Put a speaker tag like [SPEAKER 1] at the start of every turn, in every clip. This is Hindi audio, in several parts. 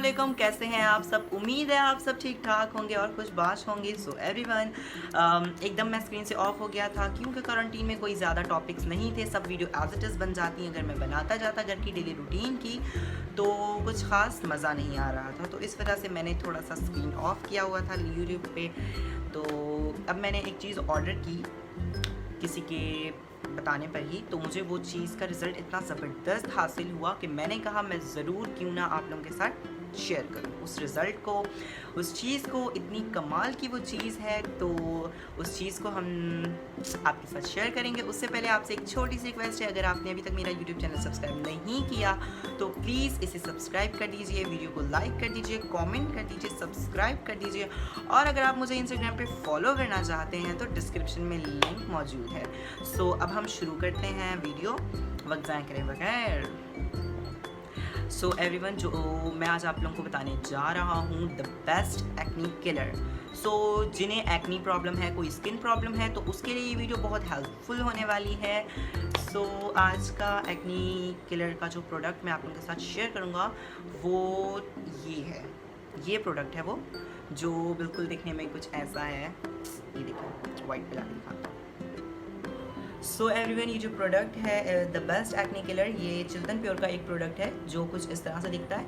[SPEAKER 1] अस्सलामुअलैकुम, कैसे हैं आप सब। उम्मीद है आप सब ठीक ठाक होंगे और खुशबाश होंगे। सो एवरीवन, एकदम मैं स्क्रीन से ऑफ हो गया था क्योंकि क्वारंटीन में कोई ज़्यादा टॉपिक्स नहीं थे, सब वीडियो एज इट इज़ बन जाती हैं। अगर मैं बनाता जाता घर की डेली रूटीन की तो कुछ ख़ास मज़ा नहीं आ रहा था, तो इस वजह से मैंने थोड़ा सा स्क्रीन ऑफ किया हुआ था यूट्यूब पे। तो अब मैंने एक चीज़ ऑर्डर की किसी के बताने पर ही, तो मुझे वो चीज़ का रिज़ल्ट इतना ज़बरदस्त हासिल हुआ कि मैंने कहा मैं ज़रूर क्यों ना आप लोगों के साथ शेयर करूं उस रिज़ल्ट को, उस चीज़ को। इतनी कमाल की वो चीज़ है, तो उस चीज़ को हम आपके साथ शेयर करेंगे। उससे पहले आपसे एक छोटी सी रिक्वेस्ट है, अगर आपने अभी तक मेरा यूट्यूब चैनल सब्सक्राइब नहीं किया तो प्लीज़ इसे सब्सक्राइब कर दीजिए, वीडियो को लाइक कर दीजिए, कमेंट कर दीजिए, सब्सक्राइब कर दीजिए। और अगर आप मुझे इंस्टाग्राम पे फॉलो करना चाहते हैं तो डिस्क्रिप्शन में लिंक मौजूद है। सो अब हम शुरू करते हैं वीडियो वक्त ज़ाया करे बगैर। सो एवरीवन, जो मैं आज आप लोगों को बताने जा रहा हूँ द बेस्ट एक्नी किलर। सो जिन्हें एक्नी प्रॉब्लम है, कोई स्किन प्रॉब्लम है, तो उसके लिए ये वीडियो बहुत हेल्पफुल होने वाली है। सो आज का एक्नी किलर का जो प्रोडक्ट मैं आप लोगों के साथ शेयर करूँगा वो ये है। ये प्रोडक्ट है वो जो बिल्कुल दिखने में कुछ ऐसा है। ये देखो वाइट कलर दिखाता हूँ। सो एवरीवन, ये जो प्रोडक्ट है द बेस्ट एक्ने किलर, ये चिल्तन प्योर का एक प्रोडक्ट है जो कुछ इस तरह से दिखता है।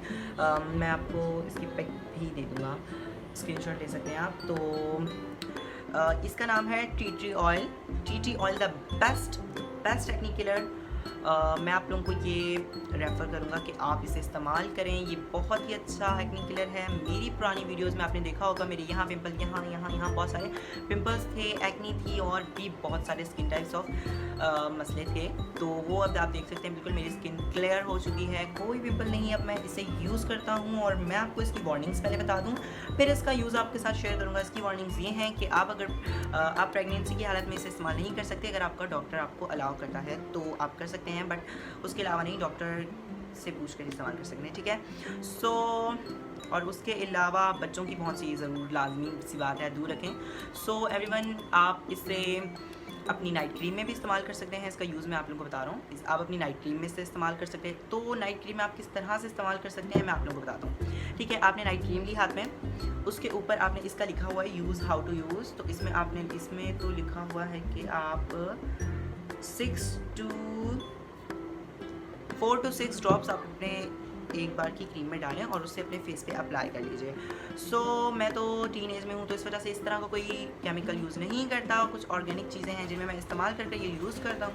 [SPEAKER 1] मैं आपको इसकी पिक भी दे दूँगा, स्क्रीनशॉट ले सकते हैं आप। तो इसका नाम है T T oil the best acne killer. मैं आप लोगों को ये रेफ़र करूँगा कि आप इसे इस्तेमाल करें। ये बहुत ही अच्छा एक्ने किलर है। मेरी पुरानी वीडियोस में आपने देखा होगा मेरे यहाँ पिंपल, यहाँ बहुत सारे पिंपल्स थे, एक्ने थी और भी बहुत सारे स्किन टाइप्स ऑफ मसले थे। तो वो अब आप देख सकते हैं बिल्कुल मेरी स्किन क्लियर हो चुकी है, कोई पिंपल नहीं। अब मैं इसे यूज़ करता हूँ और मैं आपको इसकी वार्निंग्स पहले बता दूँ, फिर इसका यूज़ आपके साथ शेयर करूँगा। इसकी वार्निंग्स ये हैं कि आप अगर आप प्रेगनेंसी की हालत में इसे इस्तेमाल नहीं कर सकते। अगर आपका डॉक्टर आपको अलाउ करता है तो आप कर सकते हैं, बट उसके अलावा नहीं, डॉक्टर से पूछ कर इस्तेमाल कर सकते हैं, ठीक है। सो और उसके अलावा बच्चों की बहुत सी ज़रूर लाजमी सी बात है, दूर रखें। सो एवरीवन, आप इसे अपनी नाइट क्रीम में भी इस्तेमाल कर सकते हैं। इसका यूज़ मैं आप लोगों को बता रहा हूँ। आप अपनी नाइट क्रीम में से इस्तेमाल कर सकते हैं। तो नाइट क्रीम आप किस तरह से इस्तेमाल कर सकते हैं मैं आप लोगों को बताता हूँ, ठीक है। आपने नाइट क्रीम ली हाथ में, उसके ऊपर आपने इसका लिखा हुआ है यूज़ हाउ टू यूज़। तो इसमें तो लिखा हुआ है कि आप 4 to 6 ड्रॉप्स आप अपने एक बार की क्रीम में डालें और उससे अपने फेस पे अप्लाई कर लीजिए। सो मैं तो टीन एज में हूँ, तो इस वजह से इस तरह का कोई केमिकल यूज़ नहीं करता। कुछ ऑर्गेनिक चीज़ें हैं जिनमें मैं इस्तेमाल करके ये यूज़ करता हूँ।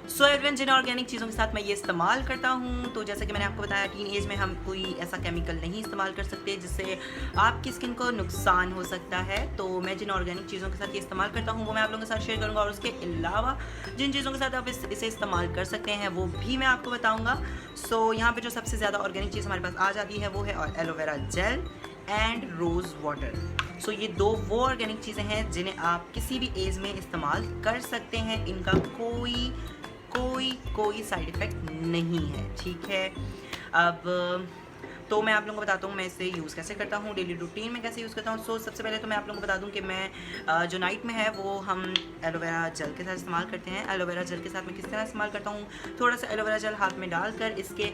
[SPEAKER 1] सो एवरीवन, जिन ऑर्गेनिक चीज़ों के साथ मैं ये इस्तेमाल करता हूँ, तो जैसे कि मैंने आपको बताया टीन एज में हम कोई ऐसा केमिकल नहीं इस्तेमाल कर सकते जिससे आपकी स्किन को नुकसान हो सकता है। तो मैं जिन ऑर्गेनिक चीज़ों के साथ ये इस्तेमाल करता हूँ वो मैं आप लोगों के साथ शेयर करूँगा, और उसके अलावा जिन चीज़ों के साथ आप इसे इस्तेमाल कर सकते हैं वो भी मैं आपको बताऊँगा। सो यहाँ पर जो सबसे ज़्यादा ऑर्गेनिक चीज़ हमारे पास आ जाती है वो है aloe vera gel and rose water. So ये दो वो ऑर्गेनिक चीज़ें हैं जिन्हें आप किसी भी एज में इस्तेमाल कर सकते हैं। इनका कोई साइड इफ़ेक्ट नहीं है, ठीक है। अब तो मैं आप लोगों को बताता हूँ मैं इसे यूज़ कैसे करता हूँ, डेली रूटीन में कैसे यूज़ करता हूँ। सो सबसे पहले तो मैं आप लोगों को बता दूँ कि मैं जो नाइट में है वो हम एलोवेरा जेल के साथ इस्तेमाल करते हैं। एलोवेरा जेल के साथ मैं किस तरह इस्तेमाल करता हूँ, थोड़ा सा एलोवेरा जेल हाथ में डालकर इसके,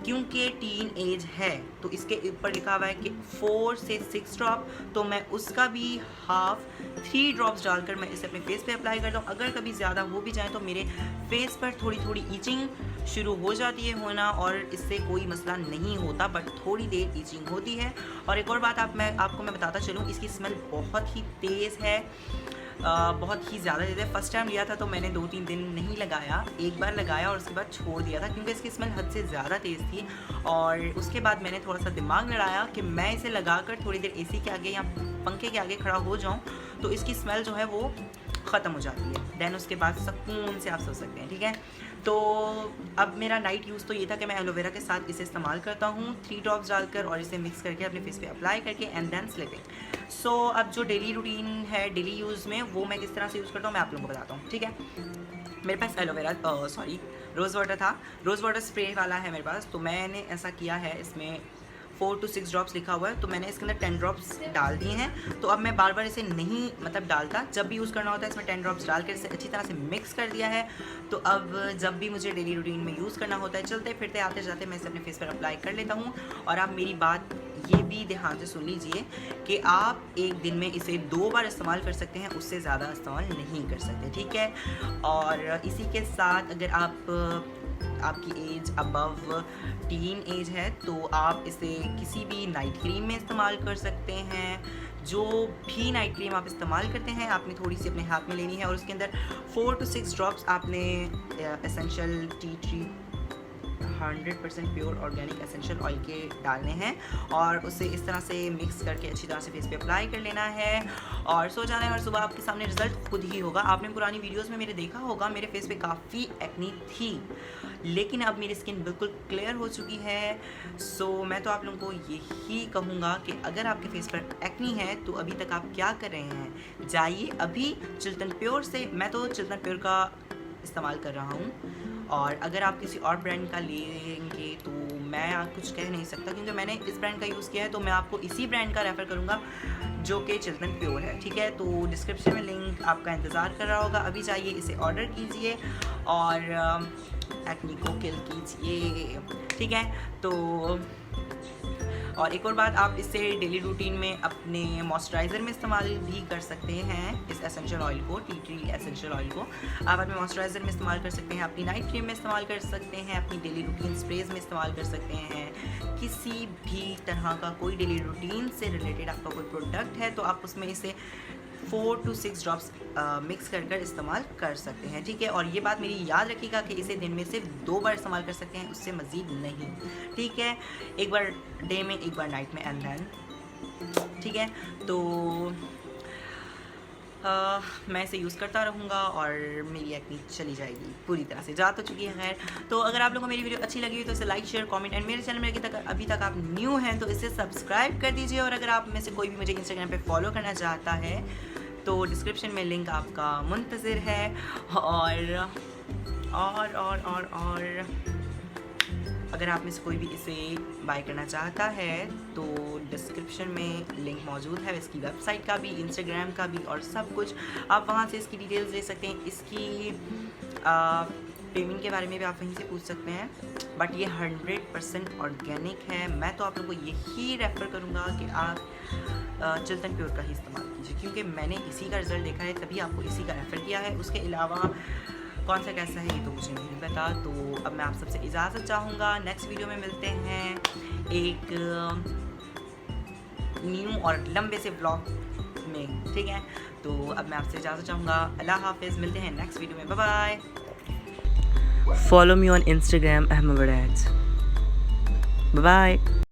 [SPEAKER 1] क्योंकि टीन एज है तो इसके ऊपर लिखा हुआ है कि 4 से 6 ड्रॉप, तो मैं उसका भी हाफ 3 ड्रॉप्स डालकर मैं इसे अपने फेस पे अप्लाई करता हूँ। अगर कभी ज़्यादा हो भी जाए तो मेरे फेस पर थोड़ी ईचिंग शुरू हो जाती है होना, और इससे कोई मसला नहीं होता, बट थोड़ी देर ईचिंग होती है। और एक और बात आपको मैं बताता चलूँ, इसकी स्मेल बहुत ही तेज़ है, बहुत ही ज़्यादा तेज़ है। फर्स्ट टाइम लिया था तो मैंने 2-3 दिन नहीं लगाया, एक बार लगाया और उसके बाद छोड़ दिया था क्योंकि इसकी स्मेल हद से ज़्यादा तेज़ थी। और उसके बाद मैंने थोड़ा सा दिमाग लड़ाया कि मैं इसे लगाकर थोड़ी देर एसी के आगे या पंखे के आगे खड़ा हो जाऊँ तो इसकी स्मेल जो है वो ख़त्म हो जाती है। देन उसके बाद सुकून से आप सो सकते हैं, ठीक है। तो अब मेरा नाइट यूज़ तो ये था कि मैं एलोवेरा के साथ इसे इस्तेमाल करता हूँ 3 ड्रॉप्स डालकर, और इसे मिक्स करके अपने फेस पे अप्लाई करके एंड देन स्लीपिंग। सो अब जो डेली रूटीन है डेली यूज़ में वो मैं किस तरह से यूज़ करता हूँ मैं आप लोगों को बताता हूँ, ठीक है। मेरे पास रोज़ वाटर था, रोज़ वाटर स्प्रे वाला है मेरे पास। तो मैंने ऐसा किया है, इसमें 4 to 6 ड्रॉप्स लिखा हुआ है, तो मैंने इसके अंदर 10 ड्रॉप्स डाल दिए हैं। तो अब मैं बार बार इसे नहीं मतलब डालता, जब भी यूज़ करना होता है इसमें 10 ड्रॉप्स डाल कर इसे अच्छी तरह से मिक्स कर दिया है। तो अब जब भी मुझे डेली रूटीन में यूज़ करना होता है, चलते फिरते आते जाते मैं इसे अपने फेस पर अप्लाई कर लेता हूँ। और आप मेरी बात ये भी ध्यान से सुन लीजिए कि आप एक दिन में इसे 2 बार इस्तेमाल कर सकते हैं, उससे ज़्यादा इस्तेमाल नहीं कर सकते, ठीक है। और इसी के साथ अगर आपकी एज अबव टीन एज है तो आप इसे किसी भी नाइट क्रीम में इस्तेमाल कर सकते हैं। जो भी नाइट क्रीम आप इस्तेमाल करते हैं आपने थोड़ी सी अपने हाथ में लेनी है और उसके अंदर 4 to 6 ड्रॉप्स आपने essential tea tree 100% pure organic essential oil के डालने हैं और उसे इस तरह से मिक्स करके अच्छी तरह से फेस पे अप्लाई कर लेना है और सो जाना है। और सुबह आपके सामने रिजल्ट खुद ही होगा। आपने पुरानी वीडियोस में मेरे देखा होगा, मेरे फेस पे काफ़ी एक्नी थी, लेकिन अब मेरी स्किन बिल्कुल क्लियर हो चुकी है। सो मैं तो आप लोगों को यही कहूँगा कि अगर आपके फेस पर एक्नी है तो अभी तक आप क्या कर रहे हैं, जाइए अभी चिल्टन प्योर से, मैं तो चिल्टन प्योर का इस्तेमाल कर रहा हूँ। और अगर आप किसी और ब्रांड का लेंगे तो मैं कुछ कह नहीं सकता, क्योंकि मैंने इस ब्रांड का यूज़ किया है, तो मैं आपको इसी ब्रांड का रेफ़र करूँगा जो कि चिल्टन प्योर है, ठीक है। तो डिस्क्रिप्शन में लिंक आपका इंतज़ार कर रहा होगा, अभी जाइए इसे ऑर्डर कीजिए और एक्नी को किल कीजिए, ठीक है। तो और एक और बात, आप इसे डेली रूटीन में अपने मॉइस्चराइज़र में इस्तेमाल भी कर सकते हैं। इस एसेंशियल ऑयल को, टी ट्री एसेंशियल ऑयल को आप अपने मॉइस्चराइज़र में इस्तेमाल कर सकते हैं, अपनी नाइट क्रीम में इस्तेमाल कर सकते हैं, अपनी डेली रूटीन स्प्रेज में इस्तेमाल कर सकते हैं। किसी भी तरह का कोई डेली रूटीन से रिलेटेड आपका कोई प्रोडक्ट है तो आप उसमें इसे 4 to 6 ड्रॉप्स मिक्स कर इस्तेमाल कर सकते हैं, ठीक है। और ये बात मेरी याद रखिएगा कि इसे दिन में सिर्फ 2 बार इस्तेमाल कर सकते हैं, उससे मज़ीद नहीं, ठीक है। एक बार डे में, एक बार नाइट में, एंड देन, ठीक है। तो मैं इसे यूज़ करता रहूँगा और मेरी एक्नी चली जाएगी, पूरी तरह से जा तो चुकी है। खैर, तो अगर आप लोगों को मेरी वीडियो अच्छी लगी हो तो इसे लाइक, शेयर, कमेंट एंड मेरे चैनल में अभी तक आप न्यू हैं तो इसे सब्सक्राइब कर दीजिए। और अगर आप में से कोई भी मुझे इंस्टाग्राम पे फॉलो करना चाहता है तो डिस्क्रिप्शन में लिंक आपका मुंतज़िर है। और अगर आप में से कोई भी इसे बाय करना चाहता है तो डिस्क्रिप्शन में लिंक मौजूद है इसकी वेबसाइट का भी, इंस्टाग्राम का भी, और सब कुछ आप वहाँ से इसकी डिटेल्स ले सकते हैं। इसकी पेमेंट के बारे में भी आप वहीं से पूछ सकते हैं, बट ये 100% ऑर्गेनिक है। मैं तो आप लोगों को यही रेफ़र करूँगा कि आप चिल्टन प्योर का ही इस्तेमाल कीजिए, क्योंकि मैंने इसी का रिज़ल्ट देखा है, तभी आपको इसी का रेफ़र किया है। उसके अलावा कौन सा कैसा है ये तो मुझे नहीं पता। तो अब मैं आप सबसे इजाज़त चाहूँगा, नेक्स्ट वीडियो में मिलते हैं एक न्यू और लंबे से व्लॉग में, ठीक है। तो अब मैं आपसे इजाज़त चाहूँगा, अल्लाह हाफिज़, मिलते हैं नेक्स्ट वीडियो में, bye bye. Follow me on Instagram Ahmed, bye bye.